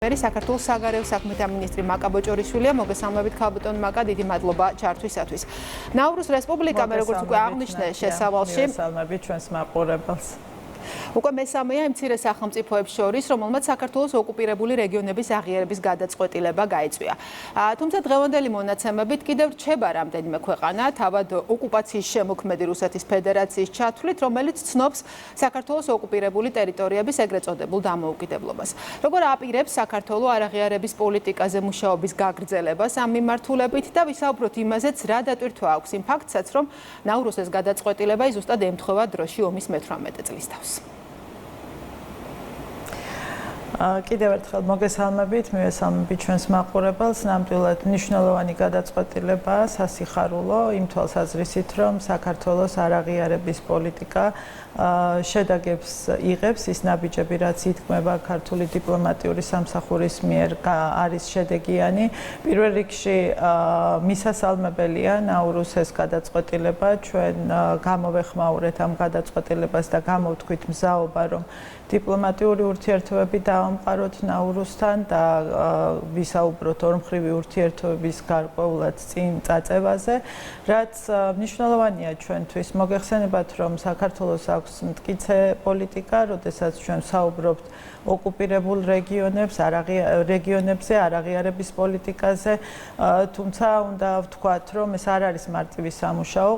საქართველოს საგარეო საქმეთა მინისტრი მაკა ბოჭორიშვილია, მოგესალმებით ქალბატონ მაკა, დიდი მადლობა ჩართვისათვის. ნაურუს რესპუბლიკა, როგორც უკვე აღნიშნე შესავალში, მოგესალმებით ჩვენს მაყურებელს. უკვე მესამეა იმ მცირე სახელმწიფოებს შორის, რომელმაც საქართველოს ოკუპირებული რეგიონების აღიარების გადაწყვეტილება გაეწვია. თუმცა დღევანდელი მონაცემებით კიდევ რჩება რამდენიმე ქვეყანა, თავად ოკუპაციის შემოქმედი რუსეთის ფედერაციის ჩათვლით, რომელიც ცნობს საქართველოს ოკუპირებული ტერიტორიების ეგრეთ წოდებულ დამოუკიდებლობას. როგორ აპირებს საქართველო არაღიარების პოლიტიკაზე მუშაობის გაგრძელებას ამ მიმართულებით და ვისაუბროთ იმაზეც, რა დატვირთვა აქვს იმ ფაქტსაც, რომ ნაურუსის გადაწყვეტილება ზუსტად ემთხვევა დროში ომის მე-18 წლის თავს. კიდევ ერთხელ მოგესალმებით, მივესალმებით ჩვენს მაყურებელს. ნამდვილად მნიშვნელოვანი გადაწყვეტილებაა, სასიხარულო, იმ თვალსაზრისით, რომ საქართველოს არაღიარების პოლიტიკა შედაგებს იღებს ის ნაბიჯები, რაც ითქმება ქართული დიპლომატიური სამსახურის მიერ არის შედეგიანი. პირველ რიგში მისასალმებელია ნაურუსის გადაწყვეტილება, ჩვენ გამოვეხმაურეთ ამ გადაწყვეტილებას და გამოვთქვით მზაობა, რომ დიპლომატიური ურთიერთობები დავამყაროთ ნაურუსთან და ვისაუბროთ ორმხრივი ურთიერთობების გარკვეულად წინ წაწევაზე, რაც მნიშვნელოვანია ჩვენთვის. მოგეხსენებათ, რომ საქართველოს აქვს მტკიცე პოლიტიკა, როდესაც ჩვენ ვსაუბრობთ ოკუპირებულ რეგიონებზე, არაღიარების პოლიტიკაზე, თუმცა უნდა ვთქვათ, რომ ეს არ არის მარტივი სამუშაო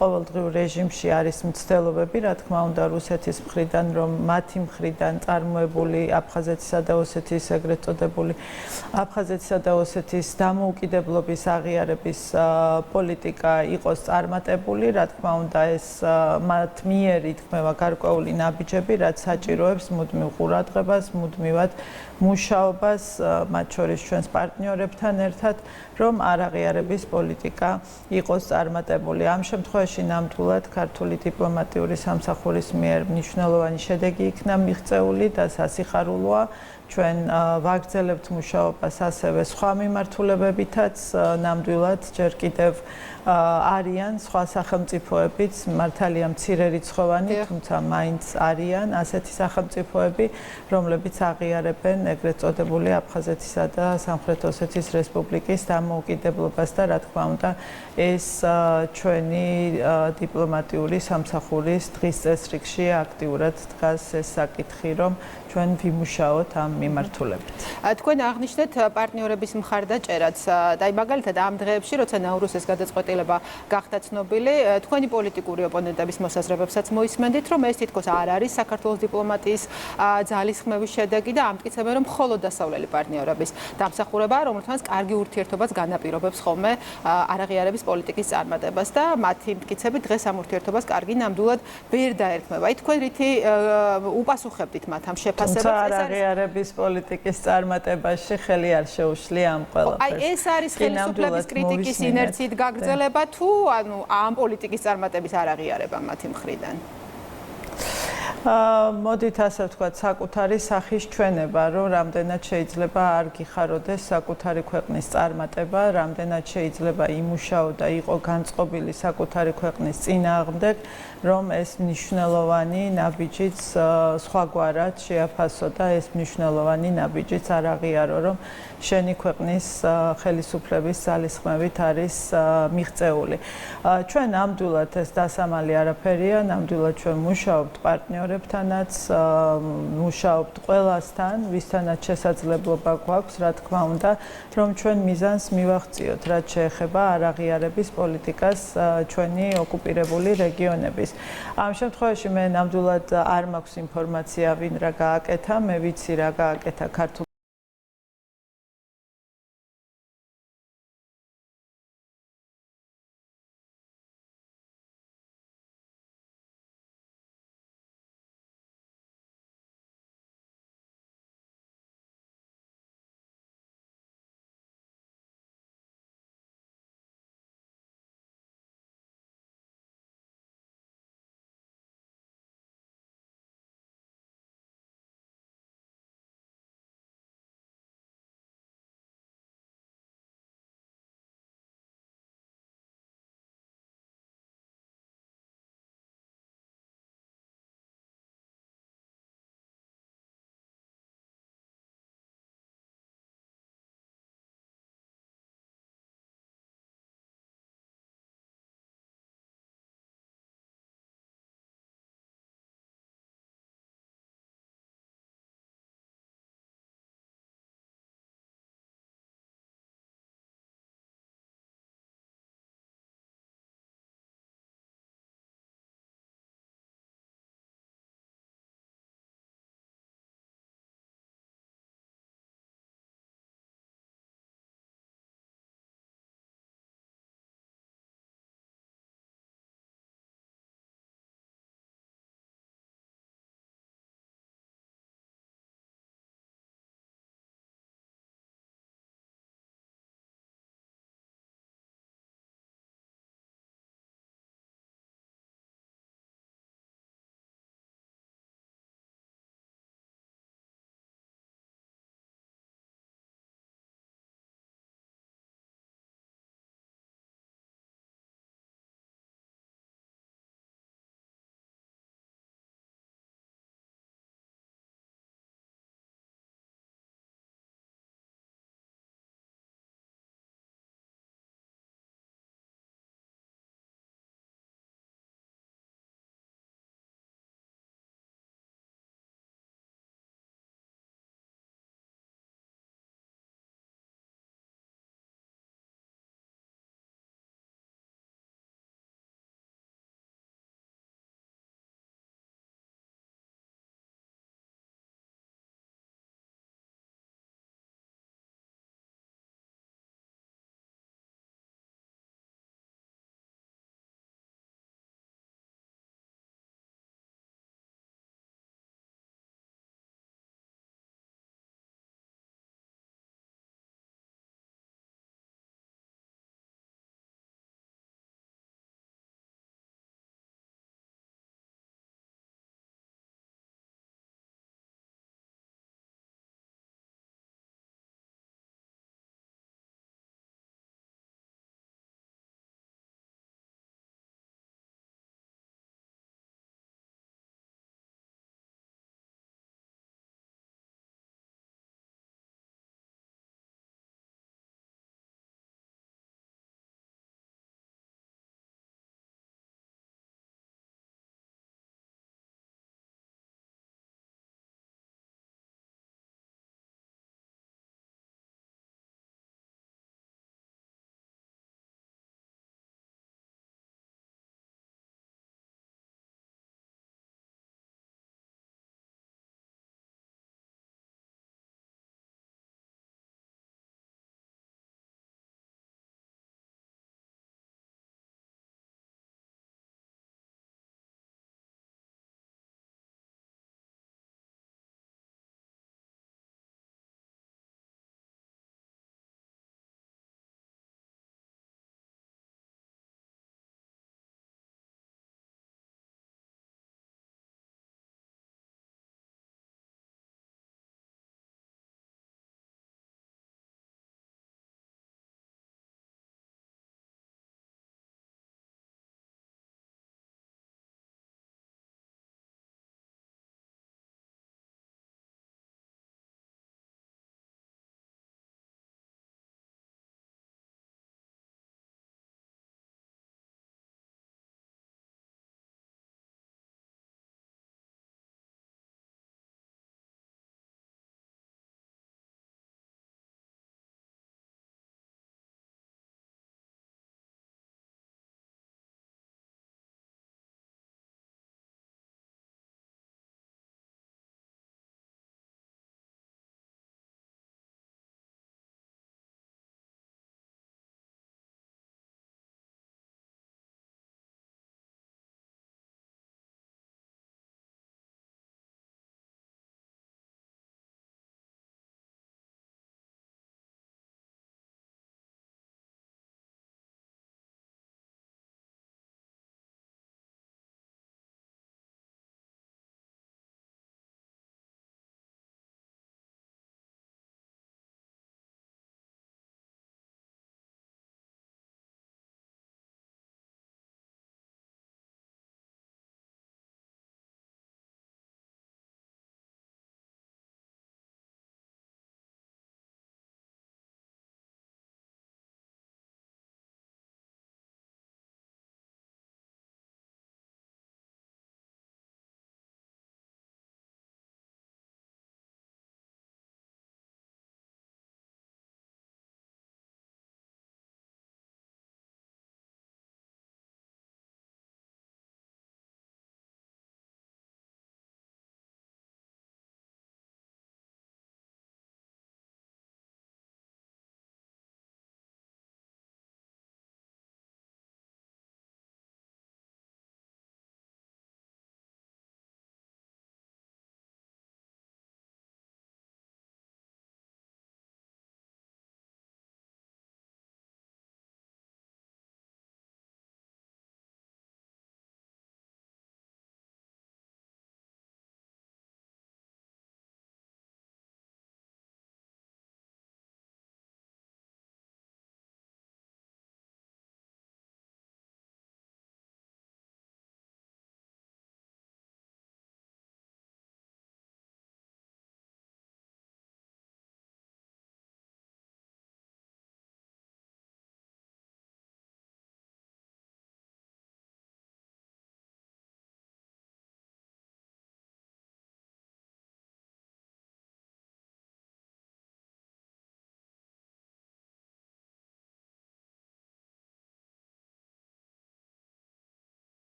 ყოველდღიურ რეჟიმში არის მცდელობები, რა თქმა უნდა, რუსეთის მხრიდან, რომ მათი მხრიდან წარმოებული აფხაზეთისა და ოსეთის ეგრეთ წოდებული აფხაზეთისა და ოსეთის დამოუკიდებლობის აღიარების პოლიტიკა იყოს წარმატებული, რა თქმა უნდა, ეს მათ მიერ ითქმება გარკვეული ნაბიჯები, რაც საჭიროებს მუდმივ ყურადღებას, მუდმივად მუშაობას, მათ შორის ჩვენს პარტნიორებთან ერთად, რომ არაღიარების პოლიტიკა იყოს წარმატებული. ამ შემთხვევაში ნამდვილად ქართული დიპლომატიური სამსახურის მიერ მნიშვნელოვანი შედეგი იქნა მიღწეული და სასიხარულოა. ჩვენ ვაგრძელებთ მუშაობას ასევე სხვა მიმართულებებითაც, ნამდვილად ჯერ კიდევ არიან სხვა სახელმწიფოებიც, მართალია მცირერიცხოვანი, თუმცა მაინც არიან ასეთი სახელმწიფოები, რომლებიც აღიარებენ ეგრეთ წოდებული აფხაზეთისა და სამხრეთ ოსეთის რესპუბლიკის დამოუკიდებლობას და რა თქმა უნდა, ეს ჩვენი დიპლომატიური სამსახურის დღის წესრიგში აქტიურად დგას ეს საკითხი, რომ ჩვენ ვიმუშაოთ ამ მიმართულებით. თქვენ აღნიშნეთ პარტნიორების მხარდაჭერაც და მაგალითად ამ დღეებში, როცა ნაურუსის გადაწყვეტილება გახდა ცნობილი, თქვენი პოლიტიკური ოპონენტების მოსაზრებებსაც მოისმენდით, რომ ეს თითქოს არ არის საქართველოს დიპლომატიის ძალისხმევის შედეგი და ამტკიცებენ, რომ მხოლოდ დასავლელი პარტნიორების დამსახურებაა, რომელთაც კარგი ურთიერთობას განაპირობებს ხოლმე არაღიარების პოლიტიკის წარმატებას და მათი მტკიცებით დღეს ამ ურთიერთობას კარგი ნამდვილად ვერ დაერქმება. თქვენ რითი უპასუხებდით მათ ამ შეფასებას? არაღიარების პოლიტიკის წარმატებაში ხელი არ შეუშლია ამ ყველაფერს. ეს არის ხელისუფლების კრიტიკის ინერციით გაგრძელება თუ ამ პოლიტიკის წარმატების არაღიარება მათი მხრიდან? მოდით ასე ვთქვათ, საკუთარი სახის ჩვენება, რომ რამდენად შეიძლება არ გიხაროდეს საკუთარი ქვეყნის წარმატება, რამდენად შეიძლება იმუშაო და იყო განწყობილი საკუთარი ქვეყნის წინააღმდეგ, რომ ეს მნიშვნელოვანი ნაბიჯიც სხვაგვარად შეაფასო და ეს მნიშვნელოვანი ნაბიჯიც არ აღიარო, რომ შენი ქვეყნის ხელისუფლების ძალისხმევით არის მიღწეული. ჩვენ ნამდვილად ეს დასამალი არაფერია, ნამდვილად ჩვენ მუშაობთ პარტნიორებთანაც, მუშაობთ ყველასთან, ვისთანაც შესაძლებლობა გვაქვს, რა თქმა უნდა, რომ ჩვენ მიზანს მივახციოთ, რაც შეეხება არაღიარების პოლიტიკას ჩვენი ოკუპირებული რეგიონების. ამ შემთხვევაში მე ნამდვილად არ მაქვს ინფორმაცია, ვინ რა გააკეთა, მე ვიცი რა გააკეთა ქართულ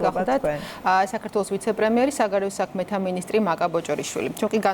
გახდათ საქართველოს ვიცე-პრემიერი, საგარეო საქმეთა მინისტრი მაკა ბოჭორიშვილი.